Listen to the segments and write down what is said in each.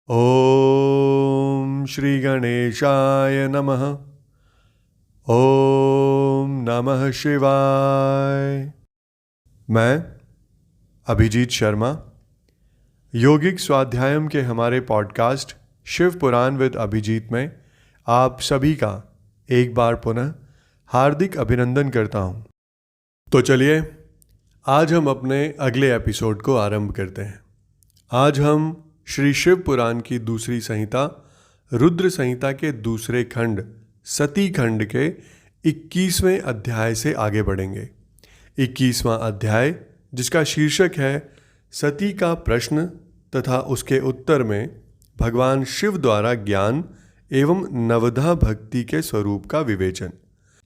ओम श्री गणेशाय नमः। ओम नमः शिवाय। मैं अभिजीत शर्मा योगिक स्वाध्यायम के हमारे पॉडकास्ट शिव पुराण विद अभिजीत में आप सभी का एक बार पुनः हार्दिक अभिनंदन करता हूं। तो चलिए आज हम अपने अगले एपिसोड को आरंभ करते हैं। आज हम श्री शिव पुराण की दूसरी संहिता रुद्र संहिता के दूसरे खंड सती खंड के 21वें अध्याय से आगे बढ़ेंगे। 21वां अध्याय जिसका शीर्षक है सती का प्रश्न तथा उसके उत्तर में भगवान शिव द्वारा ज्ञान एवं नवधा भक्ति के स्वरूप का विवेचन।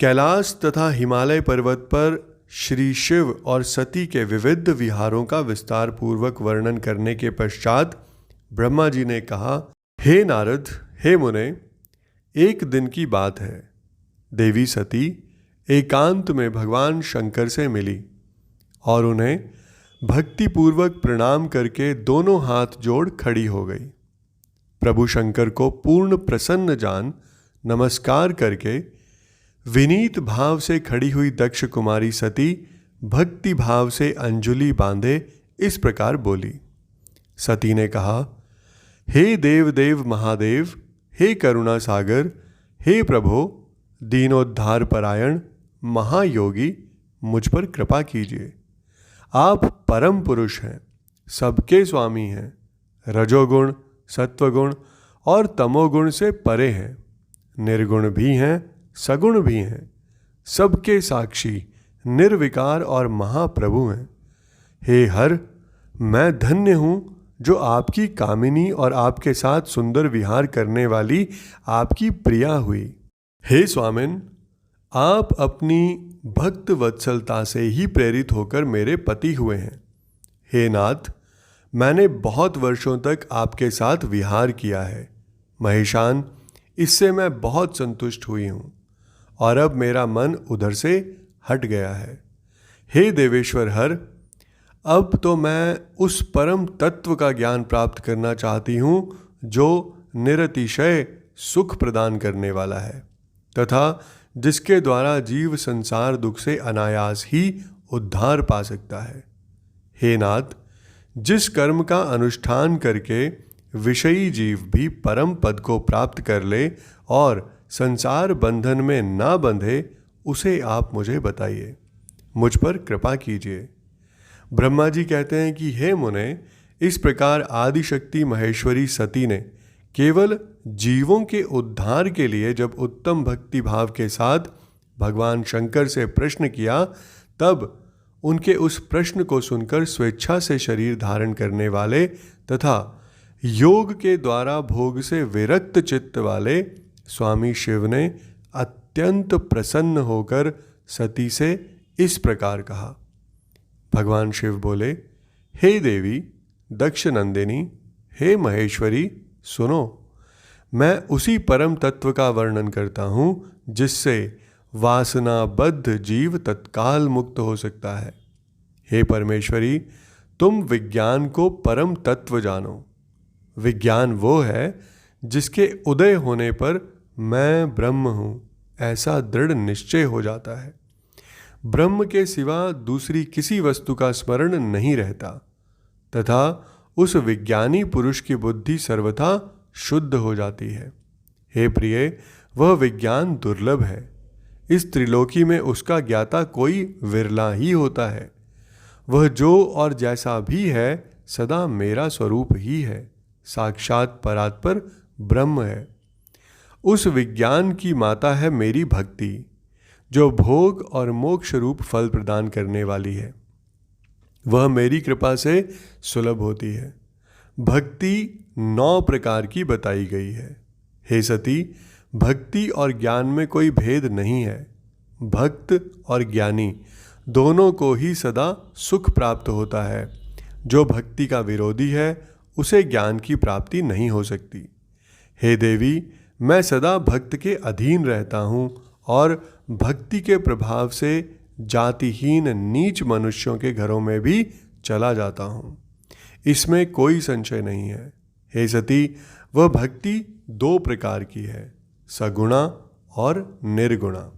कैलाश तथा हिमालय पर्वत पर श्री शिव और सती के विविध विहारों का विस्तार पूर्वक वर्णन करने के पश्चात ब्रह्मा जी ने कहा, हे नारद, हे मुने, एक दिन की बात है। देवी सती एकांत में भगवान शंकर से मिली और उन्हें भक्तिपूर्वक प्रणाम करके दोनों हाथ जोड़ खड़ी हो गई। प्रभु शंकर को पूर्ण प्रसन्न जान नमस्कार करके विनीत भाव से खड़ी हुई दक्ष कुमारी सती भक्ति भाव से अंजुलि बांधे इस प्रकार बोली। सती ने कहा, हे देव देव महादेव, हे करुणा सागर, हे प्रभो दीनोद्धार परायण महायोगी, मुझ पर कृपा कीजिए। आप परम पुरुष हैं, सबके स्वामी हैं, रजोगुण सत्वगुण और तमोगुण से परे हैं, निर्गुण भी हैं सगुण भी हैं, सबके साक्षी निर्विकार और महाप्रभु हैं। हे हर, मैं धन्य हूँ जो आपकी कामिनी और आपके साथ सुंदर विहार करने वाली आपकी प्रिया हुई। हे स्वामिन, आप अपनी भक्त वत्सलता से ही प्रेरित होकर मेरे पति हुए हैं। हे नाथ, मैंने बहुत वर्षों तक आपके साथ विहार किया है। महेशान, इससे मैं बहुत संतुष्ट हुई हूँ और अब मेरा मन उधर से हट गया है। हे देवेश्वर हर, अब तो मैं उस परम तत्व का ज्ञान प्राप्त करना चाहती हूँ जो निरतिशय सुख प्रदान करने वाला है तथा जिसके द्वारा जीव संसार दुख से अनायास ही उद्धार पा सकता है। हे नाथ, जिस कर्म का अनुष्ठान करके विषयी जीव भी परम पद को प्राप्त कर ले और संसार बंधन में ना बंधे, उसे आप मुझे बताइए, मुझ पर कृपा कीजिए। ब्रह्मा जी कहते हैं कि हे मुने, इस प्रकार आदिशक्ति महेश्वरी सती ने केवल जीवों के उद्धार के लिए जब उत्तम भक्ति भाव के साथ भगवान शंकर से प्रश्न किया, तब उनके उस प्रश्न को सुनकर स्वेच्छा से शरीर धारण करने वाले तथा योग के द्वारा भोग से विरक्त चित्त वाले स्वामी शिव ने अत्यंत प्रसन्न होकर सती से इस प्रकार कहा। भगवान शिव बोले, हे देवी दक्ष नंदिनी, हे महेश्वरी, सुनो, मैं उसी परम तत्व का वर्णन करता हूँ जिससे वासनाबद्ध जीव तत्काल मुक्त हो सकता है। हे परमेश्वरी, तुम विज्ञान को परम तत्व जानो। विज्ञान वो है जिसके उदय होने पर मैं ब्रह्म हूँ ऐसा दृढ़ निश्चय हो जाता है। ब्रह्म के सिवा दूसरी किसी वस्तु का स्मरण नहीं रहता तथा उस विज्ञानी पुरुष की बुद्धि सर्वथा शुद्ध हो जाती है। हे प्रिय, वह विज्ञान दुर्लभ है। इस त्रिलोकी में उसका ज्ञाता कोई विरला ही होता है। वह जो और जैसा भी है सदा मेरा स्वरूप ही है, साक्षात परात्पर ब्रह्म है। उस विज्ञान की माता है मेरी भक्ति, जो भोग और मोक्ष रूप फल प्रदान करने वाली है। वह मेरी कृपा से सुलभ होती है। भक्ति 9 प्रकार की बताई गई है। हे सती, भक्ति और ज्ञान में कोई भेद नहीं है। भक्त और ज्ञानी दोनों को ही सदा सुख प्राप्त होता है। जो भक्ति का विरोधी है उसे ज्ञान की प्राप्ति नहीं हो सकती। हे देवी, मैं सदा भक्त के अधीन रहता हूँ और भक्ति के प्रभाव से जातिहीन नीच मनुष्यों के घरों में भी चला जाता हूँ। इसमें कोई संशय नहीं है। हे सती, वह भक्ति दो प्रकार की है, सगुणा और निर्गुणा।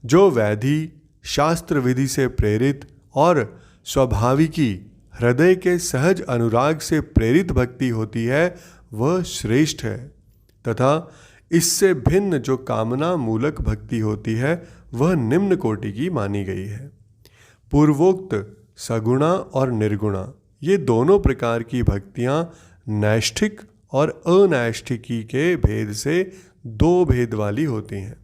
जो वैधि शास्त्र विधि से प्रेरित और स्वाभाविकी हृदय के सहज अनुराग से प्रेरित भक्ति होती है वह श्रेष्ठ है, तथा इससे भिन्न जो कामना मूलक भक्ति होती है वह निम्न कोटि की मानी गई है। पूर्वोक्त सगुणा और निर्गुणा ये दोनों प्रकार की भक्तियां नैष्ठिक और अनैष्ठिकी के भेद से दो भेद वाली होती हैं।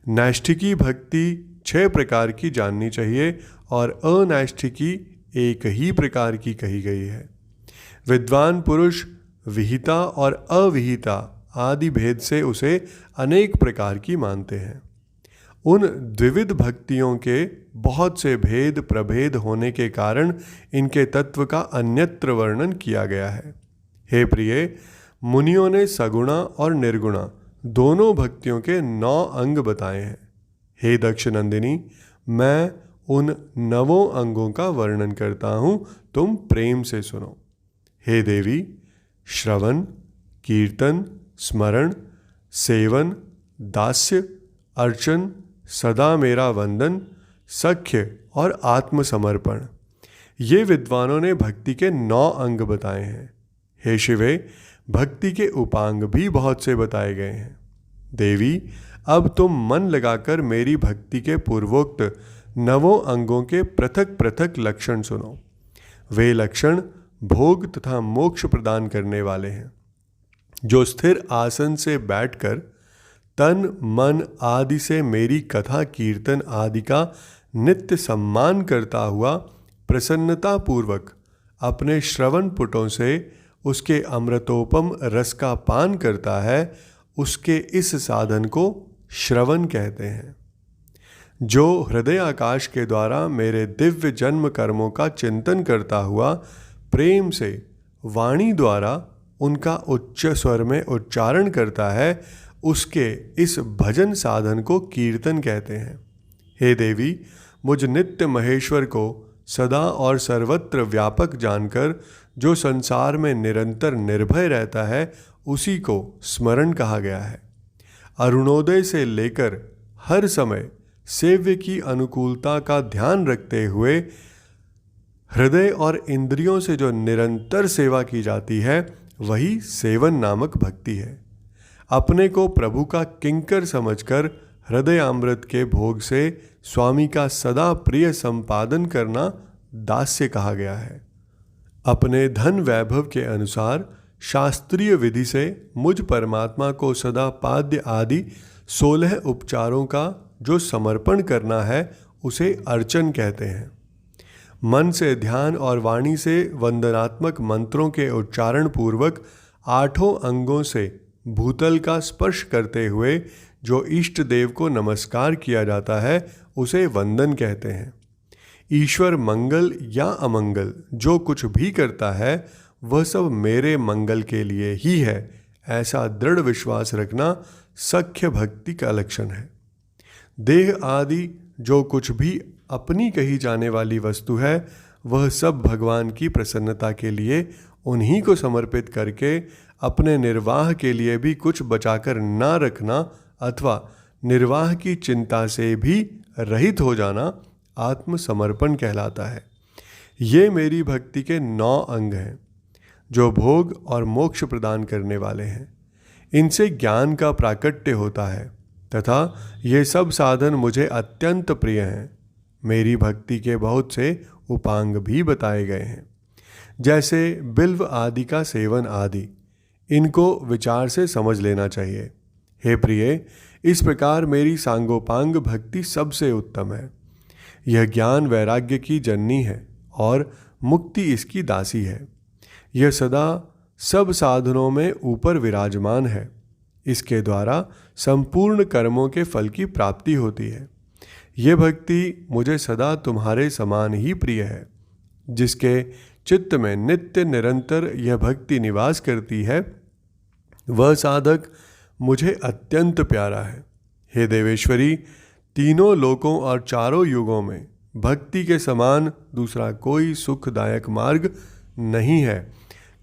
नैष्ठिकी भक्ति 6 प्रकार की जाननी चाहिए और अनैष्ठिकी एक ही प्रकार की कही गई है। विद्वान पुरुष विहिता और अविहिता आदि भेद से उसे अनेक प्रकार की मानते हैं। उन द्विविध भक्तियों के बहुत से भेद प्रभेद होने के कारण इनके तत्व का अन्यत्र वर्णन किया गया है। हे प्रिय, मुनियों ने सगुणा और निर्गुणा दोनों भक्तियों के 9 अंग बताए हैं। हे दक्ष नंदिनी, मैं उन 9 अंगों का वर्णन करता हूँ, तुम प्रेम से सुनो। हे देवी, श्रवण, कीर्तन, स्मरण, सेवन, दास्य, अर्चन, सदा मेरा वंदन, सख्य और आत्मसमर्पण, ये विद्वानों ने भक्ति के 9 अंग बताए हैं। हे शिवे, भक्ति के उपांग भी बहुत से बताए गए हैं। देवी, अब तुम मन लगाकर मेरी भक्ति के पूर्वोक्त 9 अंगों के पृथक पृथक लक्षण सुनो। वे लक्षण भोग तथा मोक्ष प्रदान करने वाले हैं। जो स्थिर आसन से बैठकर तन मन आदि से मेरी कथा कीर्तन आदि का नित्य सम्मान करता हुआ प्रसन्नता पूर्वक अपने श्रवण पुटों से उसके अमृतोपम रस का पान करता है, उसके इस साधन को श्रवण कहते हैं। जो हृदय आकाश के द्वारा मेरे दिव्य जन्म कर्मों का चिंतन करता हुआ प्रेम से वाणी द्वारा उनका उच्च स्वर में उच्चारण करता है, उसके इस भजन साधन को कीर्तन कहते हैं। हे देवी, मुझ नित्य महेश्वर को सदा और सर्वत्र व्यापक जानकर जो संसार में निरंतर निर्भय रहता है, उसी को स्मरण कहा गया है। अरुणोदय से लेकर हर समय सेव्य की अनुकूलता का ध्यान रखते हुए हृदय और इंद्रियों से जो निरंतर सेवा की जाती है, वही सेवन नामक भक्ति है। अपने को प्रभु का किंकर समझकर हृदय अमृत के भोग से स्वामी का सदा प्रिय संपादन करना दास्य कहा गया है। अपने धन वैभव के अनुसार शास्त्रीय विधि से मुझ परमात्मा को सदा पाद्य आदि 16 उपचारों का जो समर्पण करना है, उसे अर्चन कहते हैं। मन से ध्यान और वाणी से वंदनात्मक मंत्रों के उच्चारण पूर्वक 8 अंगों से भूतल का स्पर्श करते हुए जो इष्ट देव को नमस्कार किया जाता है, उसे वंदन कहते हैं। ईश्वर मंगल या अमंगल जो कुछ भी करता है, वह सब मेरे मंगल के लिए ही है, ऐसा दृढ़ विश्वास रखना सख्य भक्ति का लक्षण है। देह आदि जो कुछ भी अपनी कही जाने वाली वस्तु है, वह सब भगवान की प्रसन्नता के लिए उन्हीं को समर्पित करके अपने निर्वाह के लिए भी कुछ बचाकर ना रखना अथवा निर्वाह की चिंता से भी रहित हो जाना आत्मसमर्पण कहलाता है। ये मेरी भक्ति के 9 अंग हैं जो भोग और मोक्ष प्रदान करने वाले हैं। इनसे ज्ञान का प्राकट्य होता है तथा ये सब साधन मुझे अत्यंत प्रिय हैं। मेरी भक्ति के बहुत से उपांग भी बताए गए हैं, जैसे बिल्व आदि का सेवन आदि। इनको विचार से समझ लेना चाहिए। हे प्रिय, इस प्रकार मेरी सांगोपांग भक्ति सबसे उत्तम है। यह ज्ञान वैराग्य की जननी है और मुक्ति इसकी दासी है। यह सदा सब साधनों में ऊपर विराजमान है। इसके द्वारा संपूर्ण कर्मों के फल की प्राप्ति होती है। यह भक्ति मुझे सदा तुम्हारे समान ही प्रिय है। जिसके चित्त में नित्य निरंतर यह भक्ति निवास करती है, वह साधक मुझे अत्यंत प्यारा है। हे देवेश्वरी, तीनों लोकों और चारों युगों में भक्ति के समान दूसरा कोई सुखदायक मार्ग नहीं है।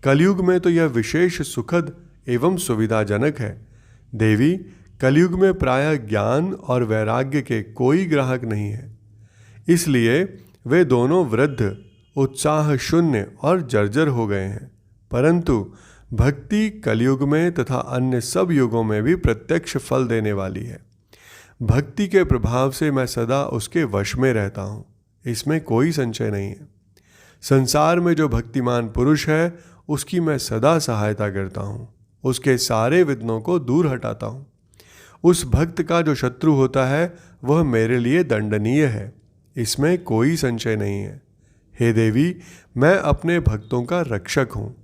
कलयुग में तो यह विशेष सुखद एवं सुविधाजनक है। देवी, कलयुग में प्रायः ज्ञान और वैराग्य के कोई ग्राहक नहीं है, इसलिए वे दोनों वृद्ध, उत्साह शून्य और जर्जर हो गए हैं। परंतु भक्ति कलयुग में तथा अन्य सब युगों में भी प्रत्यक्ष फल देने वाली है। भक्ति के प्रभाव से मैं सदा उसके वश में रहता हूँ, इसमें कोई संशय नहीं है। संसार में जो भक्तिमान पुरुष है उसकी मैं सदा सहायता करता हूँ, उसके सारे विघ्नों को दूर हटाता हूँ। उस भक्त का जो शत्रु होता है वह मेरे लिए दंडनीय है, इसमें कोई संशय नहीं है। हे देवी, मैं अपने भक्तों का रक्षक हूँ।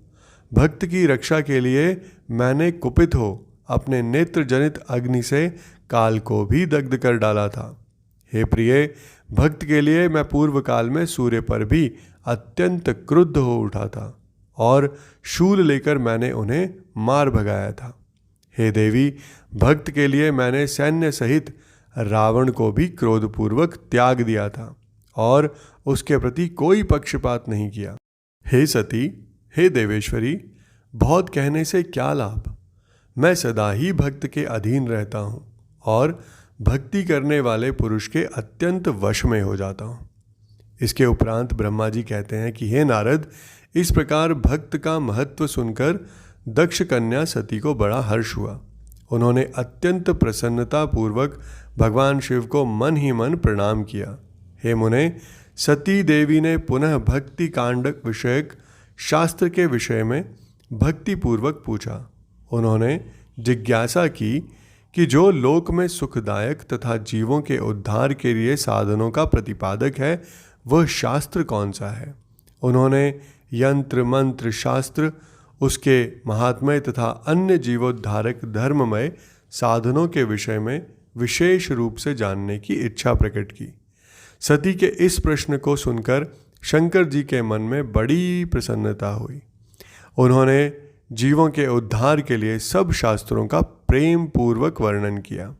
भक्त की रक्षा के लिए मैंने कुपित हो अपने नेत्र जनित अग्नि से काल को भी दग्ध कर डाला था। हे प्रिय, भक्त के लिए मैं पूर्व काल में सूर्य पर भी अत्यंत क्रुद्ध हो उठा था और शूल लेकर मैंने उन्हें मार भगाया था। हे देवी, भक्त के लिए मैंने सैन्य सहित रावण को भी क्रोधपूर्वक त्याग दिया था और उसके प्रति कोई पक्षपात नहीं किया। हे सती, हे देवेश्वरी, बहुत कहने से क्या लाभ। मैं सदा ही भक्त के अधीन रहता हूँ और भक्ति करने वाले पुरुष के अत्यंत वश में हो जाता हूँ। इसके उपरांत ब्रह्मा जी कहते हैं कि हे नारद, इस प्रकार भक्त का महत्व सुनकर दक्ष कन्या सती को बड़ा हर्ष हुआ। उन्होंने अत्यंत प्रसन्नता पूर्वक भगवान शिव को मन ही मन प्रणाम किया। हे मुने, सती देवी ने पुनः भक्ति कांडक विषयक शास्त्र के विषय में भक्ति पूर्वक पूछा। उन्होंने जिज्ञासा की कि जो लोक में सुखदायक तथा जीवों के उद्धार के लिए साधनों का प्रतिपादक है वह शास्त्र कौन सा है। उन्होंने यंत्र मंत्र शास्त्र, उसके महात्म्य तथा अन्य जीवोद्धारक धर्ममय साधनों के विषय में विशेष रूप से जानने की इच्छा प्रकट की। सती के इस प्रश्न को सुनकर शंकर जी के मन में बड़ी प्रसन्नता हुई। उन्होंने जीवों के उद्धार के लिए सब शास्त्रों का प्रेम पूर्वक वर्णन किया।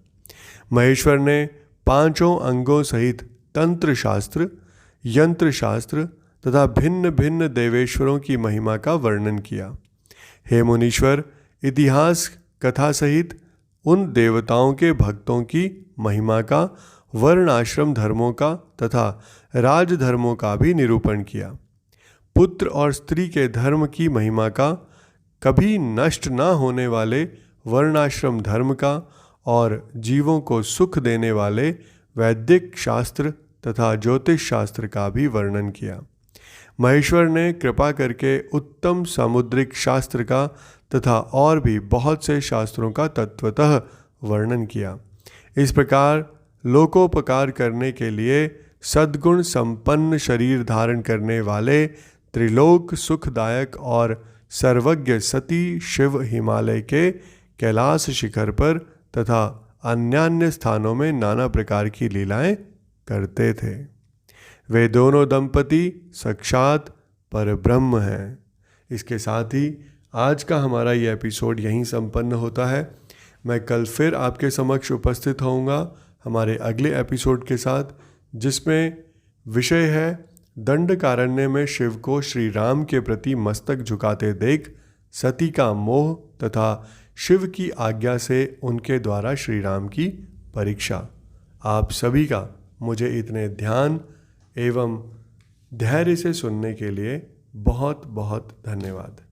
महेश्वर ने 5 अंगों सहित तंत्र शास्त्र, यंत्र शास्त्र तथा भिन्न भिन्न देवेश्वरों की महिमा का वर्णन किया। हे मुनीश्वर, इतिहास कथा सहित उन देवताओं के भक्तों की महिमा का, वर्ण आश्रम धर्मों का तथा राजधर्मों का भी निरूपण किया। पुत्र और स्त्री के धर्म की महिमा का, कभी नष्ट न होने वाले वर्णाश्रम धर्म का और जीवों को सुख देने वाले वैदिक शास्त्र तथा ज्योतिष शास्त्र का भी वर्णन किया। महेश्वर ने कृपा करके उत्तम सामुद्रिक शास्त्र का तथा और भी बहुत से शास्त्रों का तत्वतः वर्णन किया। इस प्रकार लोकोपकार करने के लिए सद्गुण संपन्न शरीर धारण करने वाले त्रिलोक सुखदायक और सर्वज्ञ सती शिव हिमालय के कैलाश शिखर पर तथा अन्यान्य स्थानों में नाना प्रकार की लीलाएं करते थे। वे दोनों दंपति साक्षात परब्रह्म हैं। इसके साथ ही आज का हमारा ये एपिसोड यहीं संपन्न होता है। मैं कल फिर आपके समक्ष उपस्थित होऊंगा हमारे अगले एपिसोड के साथ, जिसमें विषय है दंडकारण्य में शिव को श्री राम के प्रति मस्तक झुकाते देख सती का मोह तथा शिव की आज्ञा से उनके द्वारा श्री राम की परीक्षा। आप सभी का मुझे इतने ध्यान एवं धैर्य से सुनने के लिए बहुत बहुत धन्यवाद।